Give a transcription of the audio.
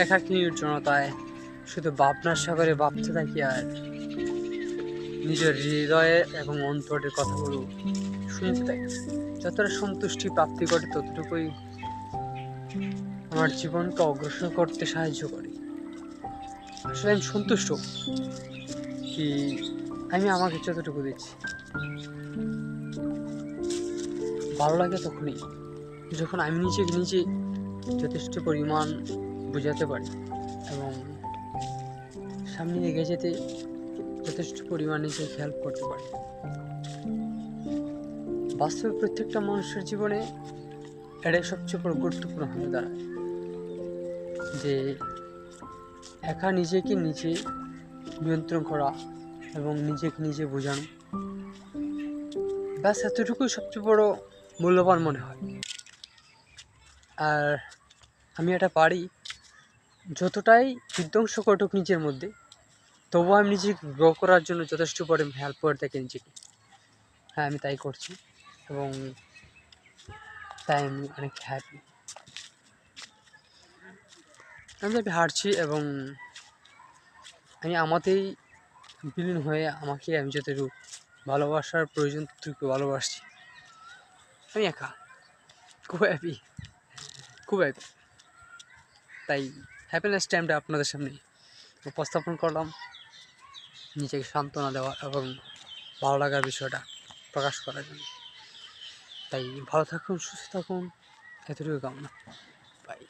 একাকী নির্জনতায় শুধু ভাবনার সাগরে ভাবতে থাকি আর নিজের হৃদয়ে এবং অন্তরের কথাগুলো শুনতে থাকি। যতটা সন্তুষ্টি প্রাপ্তি করে ততটুকুই আমার জীবনকে অগ্রসর করতে সাহায্য করে। আসলে আমি সন্তুষ্ট কি আমি আমাকে যতটুকু দিচ্ছি। ভালো লাগে তখনই যখন আমি নিজেকে নিজে যথেষ্ট পরিমাণ বোঝাতে পারি এবং সামনে এগিয়ে যেতে যথেষ্ট পরিমাণে নিজেকে হেল্প করতে পারি। বাস্তবে প্রত্যেকটা মানুষের জীবনে এটাই সবচেয়ে বড় গুরুত্বপূর্ণ হয়ে দাঁড়ায় যে একা নিজেকে নিজে নিয়ন্ত্রণ করা এবং নিজেকে নিজে বোঝানো, ব্যাস এতটুকুই সবচেয়ে বড় মূল্যবান মনে হয়। আর আমি এটা পারি, যতটাই বিধ্বংস ঘটুক নিজের মধ্যে তবুও আমি নিজেকে গ্রো করার জন্য যথেষ্ট পরিমাণ হেল্প করে থাকি নিজেকে। হ্যাঁ, আমি তাই করছি এবং তাই আমি অনেক হ্যাপি। আমি তাকে হারছি এবং আমি আমাতেই বিলীন হয়ে আমাকে আমি যতটুকু ভালোবাসার প্রয়োজন ততটুকু ভালোবাসছি। আমি একা খুব হ্যাপি, খুব হ্যাপি। তাই হ্যাপিনেস টাইমটা আপনাদের সামনে উপস্থাপন করলাম, নিজেকে সান্ত্বনা দেওয়া এবং ভালো লাগার বিষয়টা প্রকাশ করার জন্য। তাই ভালো থাকুন, সুস্থ থাকুন, এতটুকু কামনা। বাই।